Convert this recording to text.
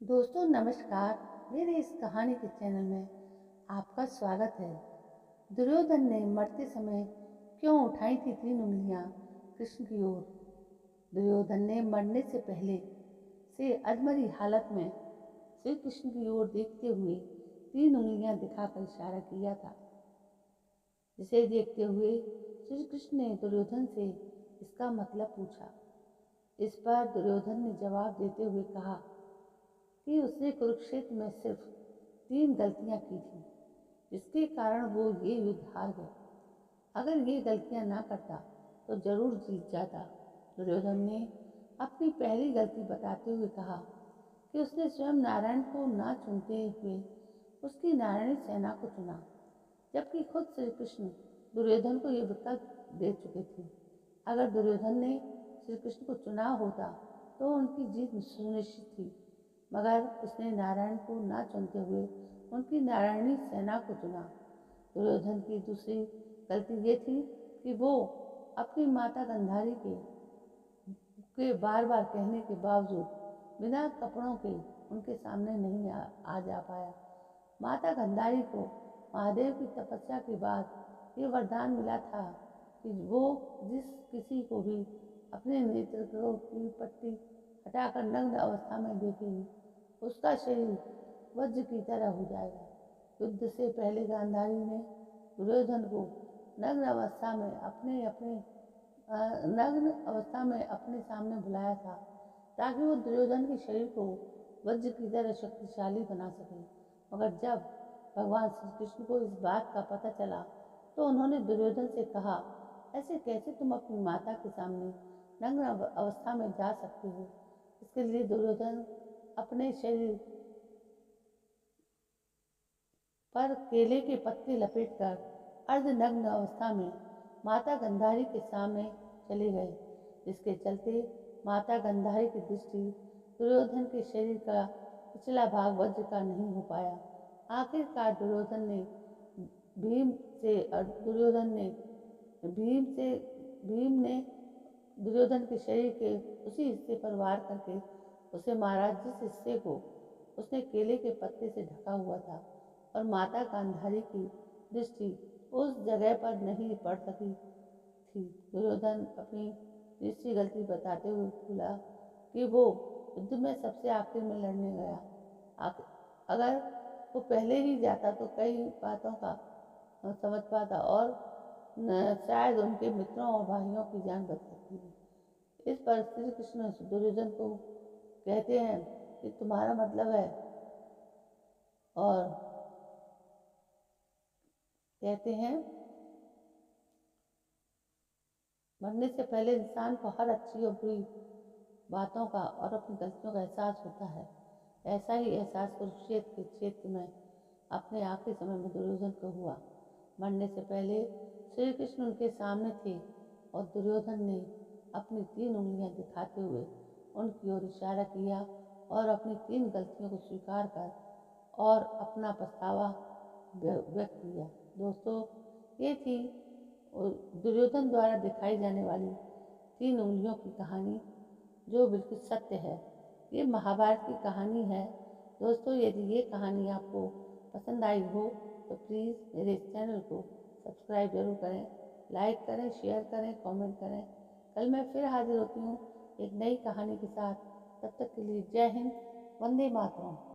दोस्तों नमस्कार। मेरे इस कहानी के चैनल में आपका स्वागत है। दुर्योधन ने मरते समय क्यों उठाई थी 3 उंगलियां कृष्ण की ओर। दुर्योधन ने मरने से पहले से अधमरी हालत में श्री कृष्ण की ओर देखते हुए 3 उंगलियां दिखाकर इशारा किया था, जिसे देखते हुए श्री कृष्ण ने दुर्योधन से इसका मतलब पूछा। इस पर दुर्योधन ने जवाब देते हुए कहा कि उसने कुरुक्षेत्र में सिर्फ 3 गलतियां की थी, जिसके कारण वो ये युद्ध हार गए। अगर ये गलतियां ना करता तो जरूर जीत जाता। दुर्योधन ने अपनी पहली गलती बताते हुए कहा कि उसने स्वयं नारायण को ना चुनते हुए उसकी नारायणी सेना को चुना, जबकि खुद श्री कृष्ण दुर्योधन को ये विकल्प दे चुके थे। अगर दुर्योधन ने श्री कृष्ण को चुना होता तो उनकी जीत सुनिश्चित थी, मगर उसने नारायण को ना चुनते हुए उनकी नारायणी सेना को चुना। दुर्योधन की दूसरी गलती ये थी कि वो अपनी माता गांधारी के बार बार कहने के बावजूद बिना कपड़ों के उनके सामने नहीं आ जा पाया। माता गांधारी को महादेव की तपस्या के बाद ये वरदान मिला था कि वो जिस किसी को भी अपने नेत्र की पट्टी हटाकर नग्न अवस्था में देखेगी, उसका शरीर वज्र की तरह हो जाएगा। युद्ध से पहले गांधारी ने दुर्योधन को नग्न अवस्था में अपने सामने बुलाया था, ताकि वो दुर्योधन के शरीर को वज्र की तरह शक्तिशाली बना सके। मगर जब भगवान श्री कृष्ण को इस बात का पता चला तो उन्होंने दुर्योधन से कहा, ऐसे कैसे तुम अपनी माता के सामने नग्न अवस्था में जा सकते हो। इसके लिए दुर्योधन अपने शरीर पर केले के पत्ते लपेटकर अर्धनग्न अवस्था में माता गांधारी के सामने चले गए, जिसके चलते माता गांधारी की दृष्टि दुर्योधन के शरीर का पिछला भाग वज्र का नहीं हो पाया। आखिरकार भीम ने दुर्योधन के शरीर के उसी हिस्से पर वार करके उसे मारा जिस हिस्से को उसने केले के पत्ते से ढका हुआ था, और माता गांधारी की दृष्टि उस जगह पर नहीं पड़ सकी थी। दुर्योधन अपनी तीसरी गलती बताते हुए बोला कि वो युद्ध में सबसे आखिर में लड़ने गया। अगर वो पहले ही जाता तो कई बातों का समझ पाता और शायद उनके मित्रों और भाइयों की जान बच सकती थी। इस पर श्री कृष्ण दुर्योधन को कहते हैं कि तुम्हारा मतलब है, और कहते हैं मरने से पहले इंसान को हर अच्छी और बुरी बातों का और अपनी गलतियों का एहसास होता है। ऐसा ही एहसास कुरुक्षेत्र के क्षेत्र में अपने आखिरी समय में दुर्योधन को हुआ। मरने से पहले श्री कृष्ण उनके सामने थे और दुर्योधन ने अपनी 3 उंगलियां दिखाते हुए उनकी ओर इशारा किया और अपनी 3 गलतियों को स्वीकार कर और अपना पछतावा व्यक्त किया। दोस्तों, ये थी दुर्योधन द्वारा दिखाई जाने वाली 3 उंगलियों की कहानी, जो बिल्कुल सत्य है। ये महाभारत की कहानी है। दोस्तों, यदि ये कहानी आपको पसंद आई हो तो प्लीज़ मेरे इस चैनल को सब्सक्राइब जरूर करें, लाइक करें, शेयर करें, कमेंट करें। कल मैं फिर हाजिर होती हूँ एक नई कहानी के साथ। तब तक के लिए जय हिंद, वंदे मातरम।